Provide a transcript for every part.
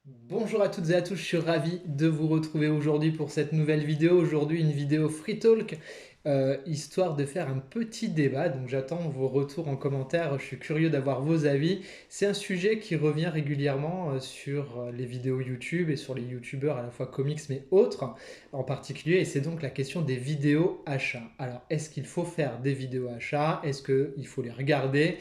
Bonjour à toutes et à tous, je suis ravi de vous retrouver aujourd'hui pour cette nouvelle vidéo. Aujourd'hui, une vidéo Free Talk, histoire de faire un petit débat. Donc j'attends vos retours en commentaire, je suis curieux d'avoir vos avis. C'est un sujet qui revient régulièrement sur les vidéos YouTube et sur les YouTubeurs à la fois comics mais autres en particulier. Et c'est donc la question des vidéos achats. Alors, est-ce qu'il faut faire des vidéos achats? Est-ce qu'il faut les regarder?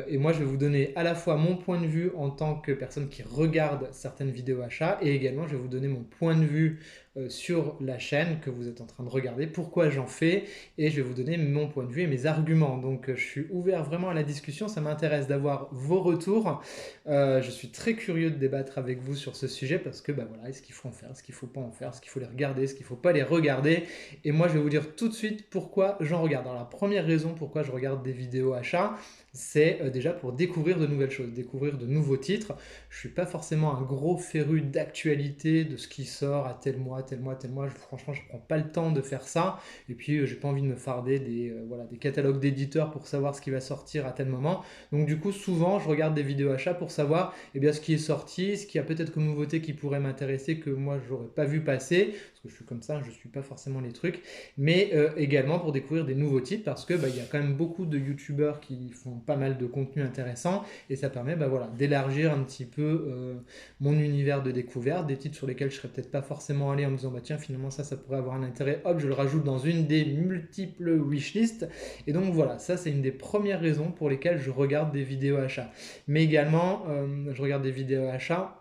Et moi, je vais vous donner à la fois mon point de vue en tant que personne qui regarde certaines vidéos achats et également je vais vous donner mon point de vue sur la chaîne que vous êtes en train de regarder, pourquoi j'en fais et je vais vous donner mon point de vue et mes arguments. Donc je suis ouvert vraiment à la discussion, ça m'intéresse d'avoir vos retours. Je suis très curieux de débattre avec vous sur ce sujet parce que bah voilà, est-ce qu'il faut en faire, est-ce qu'il ne faut pas en faire, est-ce qu'il faut les regarder, est-ce qu'il ne faut pas les regarder. Et moi je vais vous dire tout de suite pourquoi j'en regarde. Alors la première raison pourquoi je regarde des vidéos achats, c'est déjà pour découvrir de nouvelles choses, découvrir de nouveaux titres. Je ne suis pas forcément un gros féru d'actualité, de ce qui sort à tel mois, tel mois, tel mois. Franchement, je ne prends pas le temps de faire ça. Et puis, j'ai pas envie de me farder voilà, des catalogues d'éditeurs pour savoir ce qui va sortir à tel moment. Donc, du coup, souvent, je regarde des vidéos achats pour savoir ce qui est sorti, ce qu'il y a peut-être comme nouveauté qui pourrait m'intéresser que moi, je n'aurais pas vu passer. Parce que je suis comme ça, je ne suis pas forcément les trucs. Mais également pour découvrir des nouveaux titres parce que il y a quand même beaucoup de youtubeurs qui font pas mal de contenu intéressant et ça permet voilà, d'élargir un petit peu mon univers de découverte, des titres sur lesquels je serais peut-être pas forcément allé en me disant tiens finalement ça pourrait avoir un intérêt, hop je le rajoute dans une des multiples wishlists et donc voilà, ça c'est une des premières raisons pour lesquelles je regarde des vidéos achats. Mais également je regarde des vidéos achats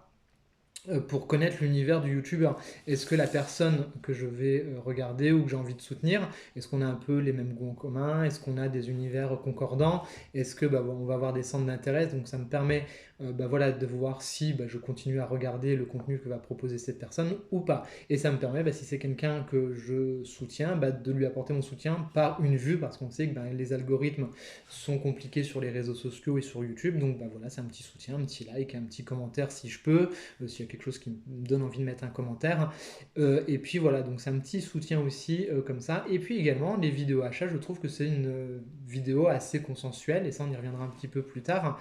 pour connaître l'univers du youtubeur. Est-ce que la personne que je vais regarder ou que j'ai envie de soutenir, est-ce qu'on a un peu les mêmes goûts en commun? Est-ce qu'on a des univers concordants? Est-ce que on va avoir des centres d'intérêt? Donc ça me permet voilà, de voir si je continue à regarder le contenu que va proposer cette personne ou pas. Et ça me permet, si c'est quelqu'un que je soutiens, de lui apporter mon soutien par une vue, parce qu'on sait que les algorithmes sont compliqués sur les réseaux sociaux et sur YouTube. Donc voilà, c'est un petit soutien, un petit like, un petit commentaire si je peux, s'il y a quelque chose qui me donne envie de mettre un commentaire. Et puis voilà, donc c'est un petit soutien aussi comme ça. Et puis également, les vidéos achats, je trouve que c'est une vidéo assez consensuelle, et ça on y reviendra un petit peu plus tard,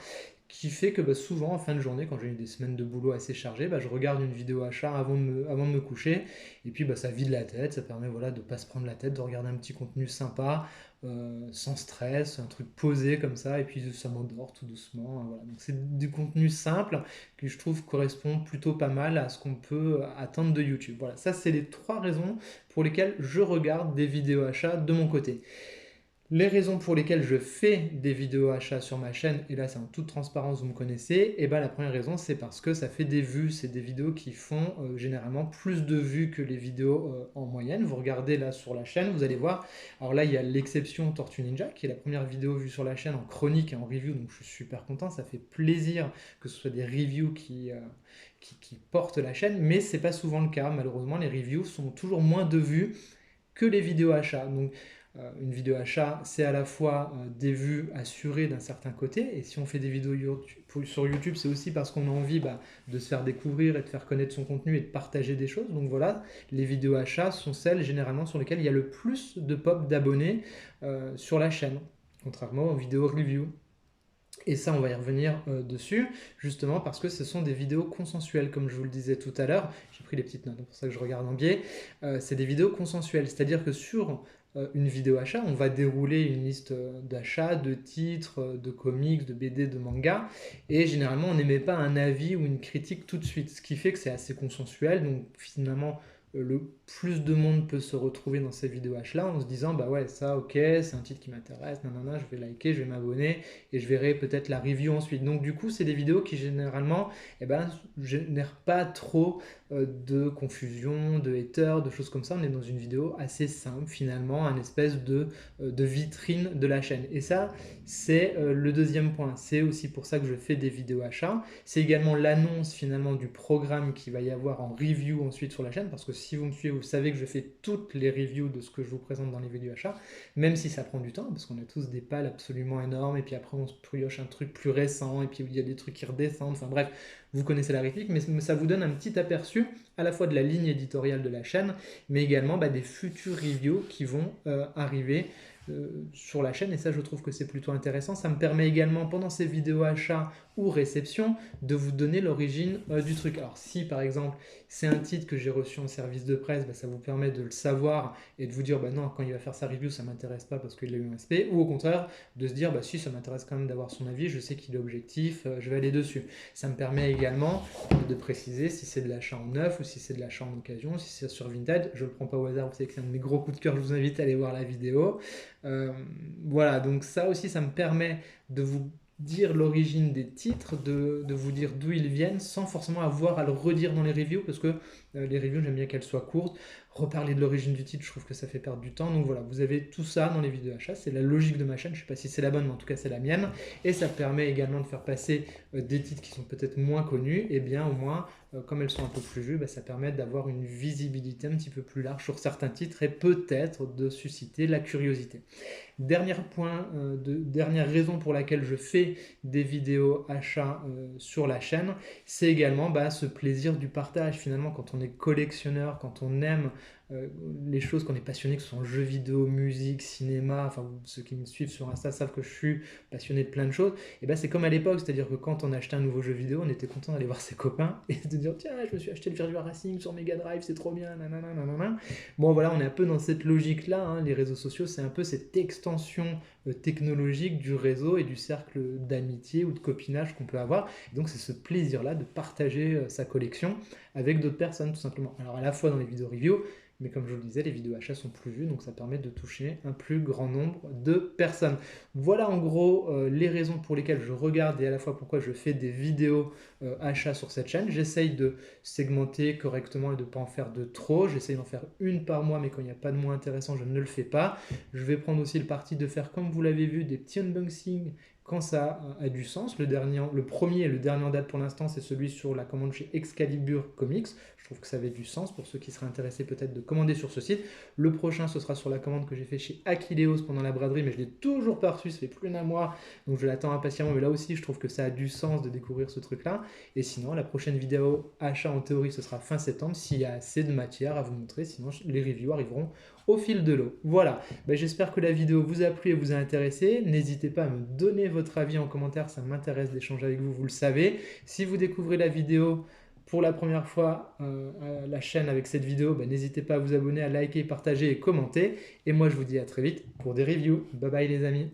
qui fait que souvent en fin de journée, quand j'ai eu des semaines de boulot assez chargées, je regarde une vidéo achat avant de me coucher, et puis ça vide la tête, ça permet voilà, de ne pas se prendre la tête, de regarder un petit contenu sympa, sans stress, un truc posé comme ça, et puis ça m'endort tout doucement. Voilà. Donc c'est du contenu simple qui je trouve correspond plutôt pas mal à ce qu'on peut attendre de YouTube. Voilà, ça c'est les trois raisons pour lesquelles je regarde des vidéos achats de mon côté. Les raisons pour lesquelles je fais des vidéos achats sur ma chaîne, et là c'est en toute transparence, vous me connaissez, et la première raison c'est parce que ça fait des vues, c'est des vidéos qui font généralement plus de vues que les vidéos en moyenne. Vous regardez là sur la chaîne, vous allez voir, alors là il y a l'exception Tortue Ninja, qui est la première vidéo vue sur la chaîne en chronique et en review, donc je suis super content, ça fait plaisir que ce soit des reviews qui portent la chaîne, mais c'est pas souvent le cas, malheureusement les reviews sont toujours moins de vues que les vidéos achats. Donc une vidéo achat, c'est à la fois des vues assurées d'un certain côté, et si on fait des vidéos sur YouTube, c'est aussi parce qu'on a envie de se faire découvrir et de faire connaître son contenu et de partager des choses. Donc voilà, les vidéos achats sont celles généralement sur lesquelles il y a le plus de pop d'abonnés sur la chaîne, contrairement aux vidéos review. Et ça, on va y revenir dessus, justement parce que ce sont des vidéos consensuelles, comme je vous le disais tout à l'heure. J'ai pris les petites notes, c'est pour ça que je regarde en biais. C'est des vidéos consensuelles, c'est-à-dire que sur une vidéo achat, on va dérouler une liste d'achats, de titres, de comics, de BD, de mangas, et généralement, on n'émet pas un avis ou une critique tout de suite, ce qui fait que c'est assez consensuel, donc finalement, le plus de monde peut se retrouver dans ces vidéos H là en se disant ouais ça ok c'est un titre qui m'intéresse, nanana, je vais liker, je vais m'abonner et je verrai peut-être la review ensuite. Donc du coup c'est des vidéos qui généralement génèrent pas trop de confusion, de haters, de choses comme ça. On est dans une vidéo assez simple finalement, un espèce de vitrine de la chaîne. Et ça c'est le deuxième point. C'est aussi pour ça que je fais des vidéos achats. C'est également l'annonce finalement du programme qu'il va y avoir en review ensuite sur la chaîne, parce que si vous me suivez, vous savez que je fais toutes les reviews de ce que je vous présente dans les vidéos achats, même si ça prend du temps, parce qu'on a tous des pales absolument énormes, et puis après on se brioche un truc plus récent, et puis il y a des trucs qui redescendent, enfin bref, vous connaissez la réplique, mais ça vous donne un petit aperçu à la fois de la ligne éditoriale de la chaîne, mais également des futurs reviews qui vont arriver sur la chaîne, et ça je trouve que c'est plutôt intéressant. Ça me permet également pendant ces vidéos achats ou réception, de vous donner l'origine du truc. Alors si par exemple c'est un titre que j'ai reçu en service de presse, bah, ça vous permet de le savoir et de vous dire bah non, quand il va faire sa review ça m'intéresse pas parce qu'il a eu un SP, ou au contraire de se dire bah si, ça m'intéresse quand même d'avoir son avis, je sais qu'il est objectif, je vais aller dessus. Ça me permet également de préciser si c'est de l'achat en neuf ou si c'est de l'achat en occasion, si c'est sur Vinted. Je ne le prends pas au hasard, vous savez que c'est un de mes gros coups de cœur, je vous invite à aller voir la vidéo. Voilà, donc ça aussi, ça me permet de vous dire l'origine des titres, de vous dire d'où ils viennent, sans forcément avoir à le redire dans les reviews, parce que les reviews, j'aime bien qu'elles soient courtes. Reparler de l'origine du titre, je trouve que ça fait perdre du temps. Donc voilà, vous avez tout ça dans les vidéos achat. C'est la logique de ma chaîne. Je ne sais pas si c'est la bonne, mais en tout cas, c'est la mienne. Et ça permet également de faire passer des titres qui sont peut-être moins connus. Et bien, au moins, comme elles sont un peu plus vues, bah, ça permet d'avoir une visibilité un petit peu plus large sur certains titres et peut-être de susciter la curiosité. Dernier point, dernière raison pour laquelle je fais des vidéos achats sur la chaîne, c'est également bah, ce plaisir du partage. Finalement, quand on est collectionneur, quand on aime les choses, qu'on est passionné, que ce soit en jeux vidéo, musique, cinéma, enfin ceux qui me suivent sur Insta savent que je suis passionné de plein de choses, et ben c'est comme à l'époque, c'est-à-dire que quand on achetait un nouveau jeu vidéo, on était content d'aller voir ses copains et de dire tiens, je me suis acheté le Virtua Racing sur Mega Drive, c'est trop bien, nanana, nanana. Bon voilà, on est un peu dans cette logique-là, hein. Les réseaux sociaux, c'est un peu cette extension technologique du réseau et du cercle d'amitié ou de copinage qu'on peut avoir. Et donc c'est ce plaisir-là de partager sa collection avec d'autres personnes, tout simplement. Alors à la fois dans les vidéos review, mais comme je vous le disais, les vidéos achats sont plus vues, donc ça permet de toucher un plus grand nombre de personnes. Voilà en gros les raisons pour lesquelles je regarde et à la fois pourquoi je fais des vidéos achats sur cette chaîne. J'essaye de segmenter correctement et de ne pas en faire de trop. J'essaye d'en faire une par mois, mais quand il n'y a pas de mois intéressant, je ne le fais pas. Je vais prendre aussi le parti de faire, comme vous l'avez vu, des petits unboxings quand ça a du sens. Le premier et le dernier en date pour l'instant, c'est celui sur la commande chez Excalibur Comics. Je trouve que ça avait du sens pour ceux qui seraient intéressés peut-être de commander sur ce site. Le prochain, ce sera sur la commande que j'ai fait chez Aquileos pendant la braderie, mais je ne l'ai toujours pas reçu, ça fait plus d'un mois, donc je l'attends impatiemment. Mais là aussi, je trouve que ça a du sens de découvrir ce truc-là. Et sinon, la prochaine vidéo achat en théorie, ce sera fin septembre, s'il y a assez de matière à vous montrer. Sinon, les reviews arriveront au fil de l'eau. Voilà, j'espère que la vidéo vous a plu et vous a intéressé. N'hésitez pas à me donner votre avis en commentaire, ça m'intéresse d'échanger avec vous, vous le savez. Si vous découvrez la vidéo pour la première fois à la chaîne avec cette vidéo, n'hésitez pas à vous abonner, à liker, partager et commenter. Et moi, je vous dis à très vite pour des reviews. Bye bye les amis.